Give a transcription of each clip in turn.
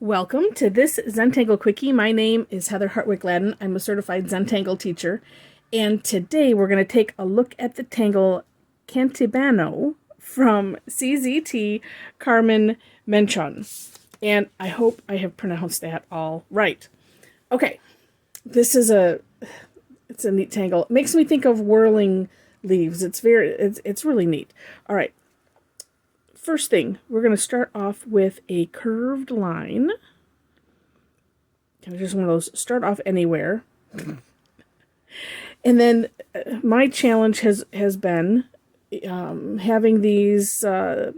Welcome to this Zentangle Quickie. My name is Heather Hartwick Gladden. I'm a certified Zentangle teacher. And today we're going to take a look at the tangle Cantebano from CZT Carmen Menchón. And I hope I have pronounced that all right. Okay, this is it's a neat tangle. It makes me think of whirling leaves. It's really neat. All right. First thing, we're going to start off with a curved line. Kind of just one of those, start off anywhere. And then my challenge has been having these, the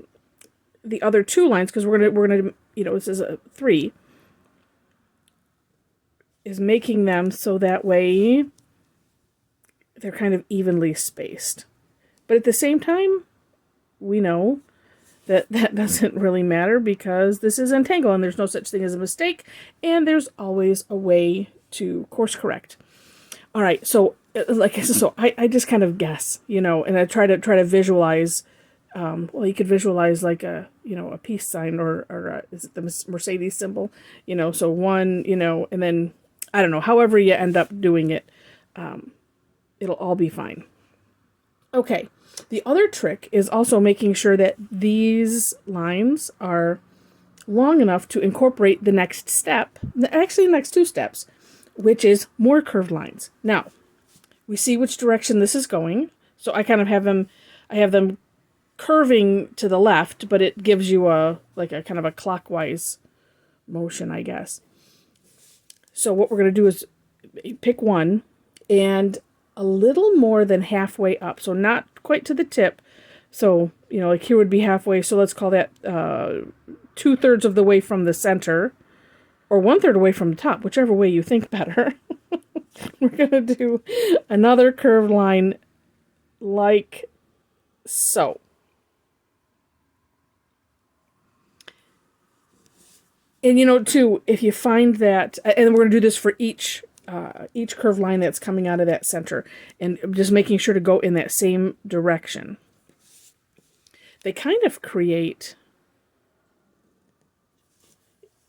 other two lines, because we're gonna, this is a 3, is making them so that way they're kind of evenly spaced. But at the same time, we know that doesn't really matter because this is Zentangle and there's no such thing as a mistake, and there's always a way to course correct. All right, so I just kind of guess, and I try to visualize. Well, you could visualize like a peace sign or is it the Mercedes symbol? So one, and then I don't know. However you end up doing it, it'll all be fine. Okay. The other trick is also making sure that these lines are long enough to incorporate the next step, actually the next 2 steps, which is more curved lines. Now, we see which direction this is going, so I kind of have them curving to the left, but it gives you a kind of a clockwise motion, I guess. So what we're going to do is pick one and a little more than halfway up, so not quite to the tip. So, like here would be halfway, so let's call that 2/3 of the way from the center, or 1/3 away from the top, whichever way you think better. We're going to do another curved line like so. And too, if you find that, and we're going to do this for each curved line that's coming out of that center, and just making sure to go in that same direction. They kind of create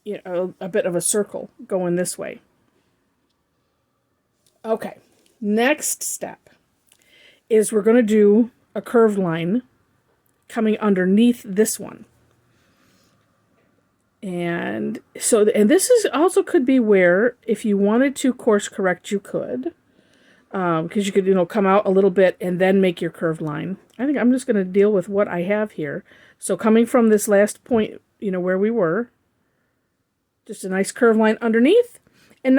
a bit of a circle going this way. Okay, next step is we're going to do a curved line coming underneath this one. And this is also could be where, if you wanted to course correct, you could. Because you could, come out a little bit and then make your curved line. I think I'm just going to deal with what I have here. So coming from this last point, where we were, just a nice curved line underneath, and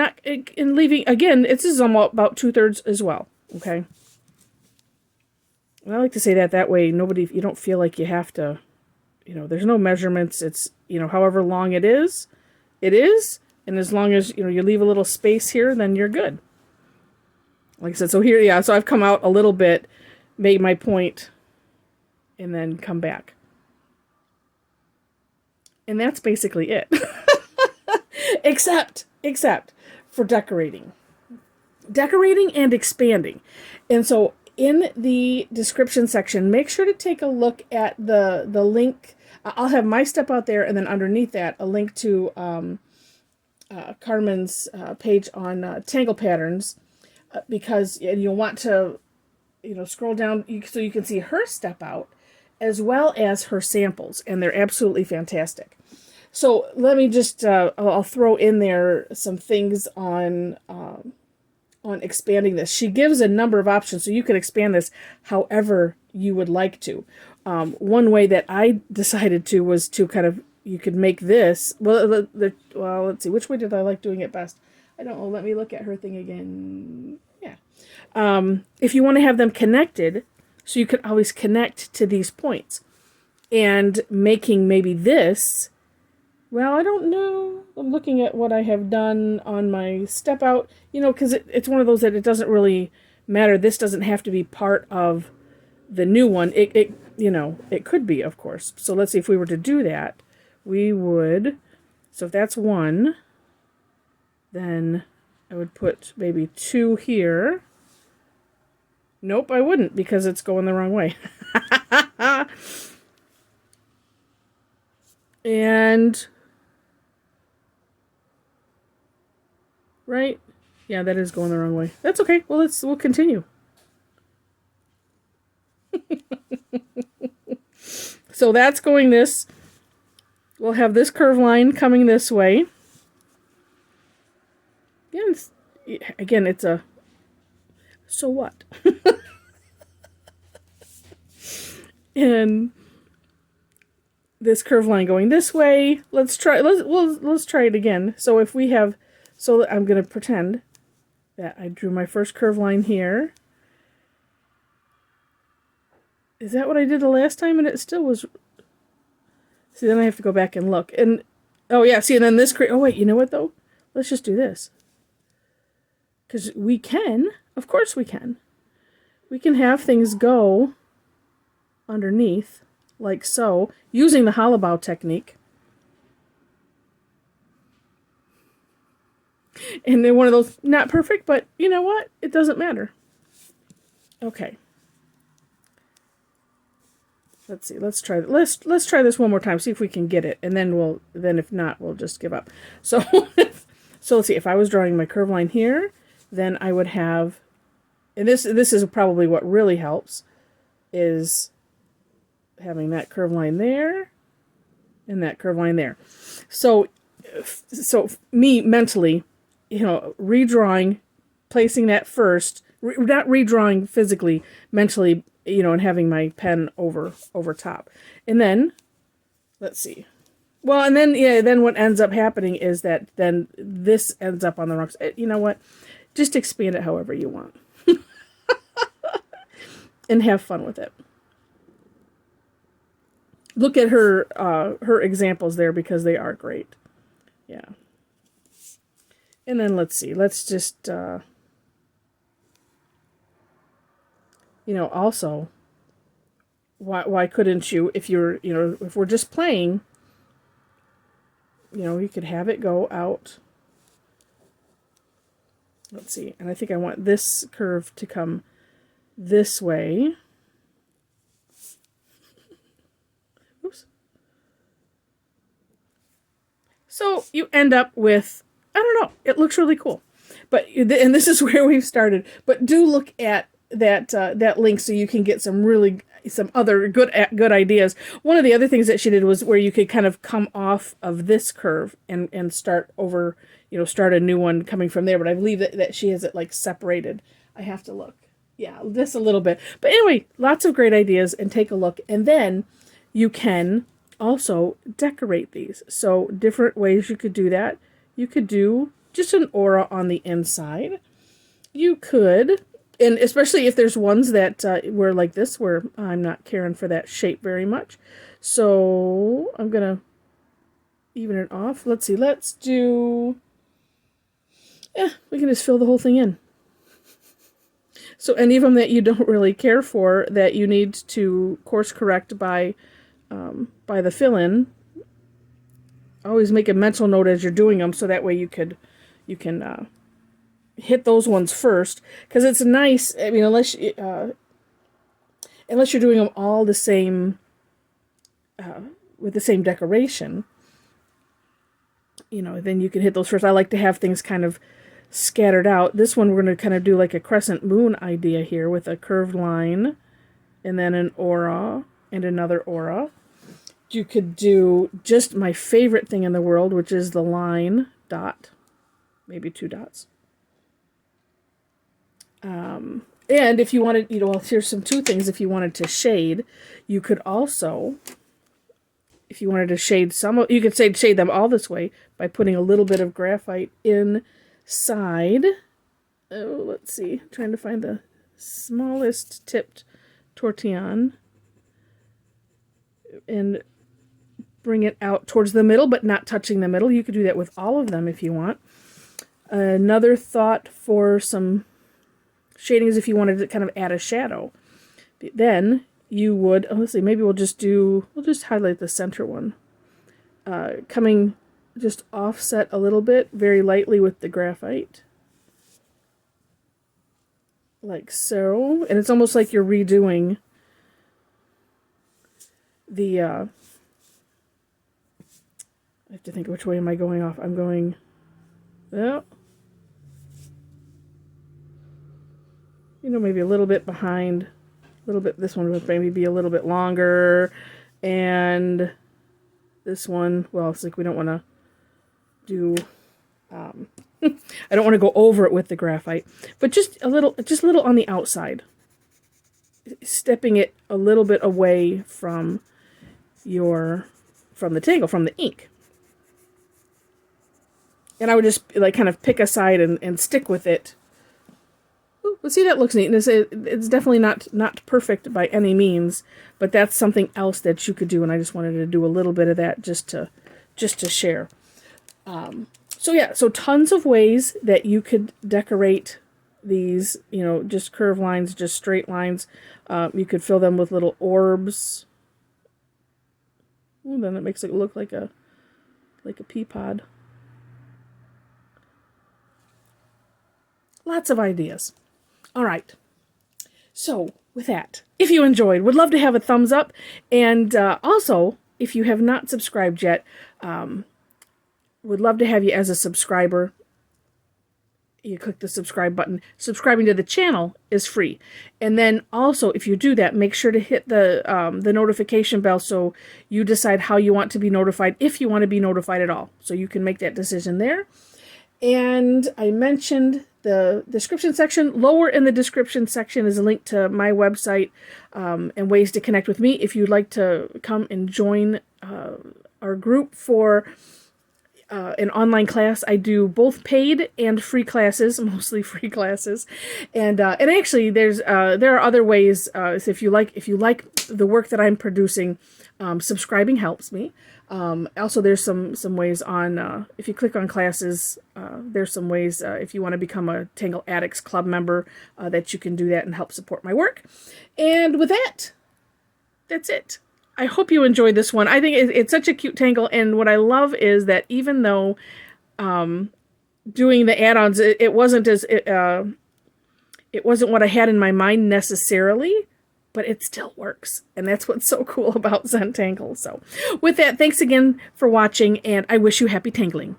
leaving, again, this is about 2/3 as well, okay? And I like to say that way, you don't feel like you have to, there's no measurements. It's, however long it is. And as long as, you leave a little space here, then you're good. Like I said, so here, yeah, so I've come out a little bit, made my point, and then come back. And that's basically it. except for decorating. Decorating and expanding. And so in the description section, make sure to take a look at the link. I'll have my step out there, and then underneath that, a link to Carmen's page on tangle patterns, because you'll want to, scroll down so you can see her step out, as well as her samples, and they're absolutely fantastic. So let me just, I'll throw in there some things on expanding this. She gives a number of options, so you can expand this however you would like to. One way that I decided to was to kind of, you could make this, well, let's see, which way did I like doing it best? I don't know, let me look at her thing again. Yeah. If you want to have them connected, so you could always connect to these points. And making maybe this, well, I don't know. I'm looking at what I have done on my step out, because it's one of those that it doesn't really matter. This doesn't have to be part of the new one. It could be, of course. So let's see, if we were to do that, we would, so if that's 1, then I would put maybe 2 here. Nope, I wouldn't, because it's going the wrong way. And right? Yeah, that is going the wrong way. That's okay. Well, we'll continue. So that's going this. We'll have this curve line coming this way. Again, it's a so what? And this curve line going this way. Let's try it again. So if we have, so I'm going to pretend that I drew my first curve line here. Is that what I did the last time? And it still was. See, then I have to go back and look. And, oh yeah, see, and then this, oh wait, you know what though? Let's just do this. Because we can, of course we can. We can have things go underneath, like so, using the hollow bow technique. And then one of those, not perfect, but you know what? It doesn't matter. Okay. Let's see. Let's try. Let's try this one more time. See if we can get it, and then if not, we'll just give up. So, so let's see. If I was drawing my curve line here, then I would have, and this is probably what really helps, is having that curve line there, and that curve line there. So me mentally, redrawing, placing that first, not redrawing physically, mentally. And having my pen over top. And then, let's see. Well, and then, then what ends up happening is that then this ends up on the wrong side. You know what? Just expand it however you want. And have fun with it. Look at her examples there because they are great. Yeah. And then let's see. Let's just... also, why couldn't you, if you're, if we're just playing, you could have it go out. Let's see. And I think I want this curve to come this way. Oops. So you end up with, I don't know, it looks really cool. But, and this is where we've started. But do look at that link so you can get some other good ideas. One of the other things that she did was where you could kind of come off of this curve and start over, start a new one coming from there. But I believe that she has it like separated. I have to look. Yeah, just a little bit. But anyway, lots of great ideas, and take a look. And then you can also decorate these. So different ways you could do that. You could do just an aura on the inside. You could... And especially if there's ones that were like this, where I'm not caring for that shape very much. So I'm going to even it off. Let's see. Let's do... we can just fill the whole thing in. So any of them that you don't really care for, that you need to course correct by the fill-in, always make a mental note as you're doing them, so that way you can hit those ones first, because it's nice. I mean, unless you're doing them all the same, with the same decoration, then you can hit those first. I like to have things kind of scattered out. This one we're going to kind of do like a crescent moon idea here with a curved line, and then an aura and another aura. You could do just my favorite thing in the world, which is the line dot, maybe 2 dots. And if you wanted, here's some 2 things. If you wanted to shade, you could also, if you wanted to shade some, you could shade them all this way by putting a little bit of graphite inside. Oh, let's see. I'm trying to find the smallest tipped tortillon. And bring it out towards the middle, but not touching the middle. You could do that with all of them if you want. Another thought for some shading is if you wanted to kind of add a shadow. Then you would, let's see, maybe we'll just highlight the center one. Coming just offset a little bit, very lightly with the graphite. Like so. And it's almost like you're redoing the, I have to think, which way am I going off? I'm going, well, you know, maybe a little bit behind, a little bit, this one would maybe be a little bit longer, and this one, well, it's like we don't want to do, I don't want to go over it with the graphite, but just a little on the outside, stepping it a little bit away from the tangle, from the ink. And I would just like kind of pick a side and stick with it. Ooh, but see, that looks neat. And it's definitely not perfect by any means, but that's something else that you could do. And I just wanted to do a little bit of that just to share. So yeah, so tons of ways that you could decorate these, you know, just curved lines, just straight lines. You could fill them with little orbs. Ooh, then it makes it look like a pea pod. Lots of ideas. All right. So with that, if you enjoyed, would love to have a thumbs up. And also, if you have not subscribed yet, would love to have you as a subscriber. You click the subscribe button. Subscribing to the channel is free. And then also, if you do that, make sure to hit the notification bell so you decide how you want to be notified, if you want to be notified at all. So you can make that decision there. And I mentioned the description section. Lower in the description section is a link to my website and ways to connect with me. If you'd like to come and join our group for an online class, I do both paid and free classes, mostly free classes, and actually there are other ways. So if you like the work that I'm producing, subscribing helps me. Also, there's some ways on if you click on classes, there's some ways if you want to become a Tangle Addicts Club member that you can do that and help support my work. And with that, that's it. I hope you enjoyed this one. I think it's such a cute tangle, and what I love is that even though doing the add-ons, it wasn't what I had in my mind necessarily, but it still works, and that's what's so cool about Zentangle. So with that, thanks again for watching, and I wish you happy tangling.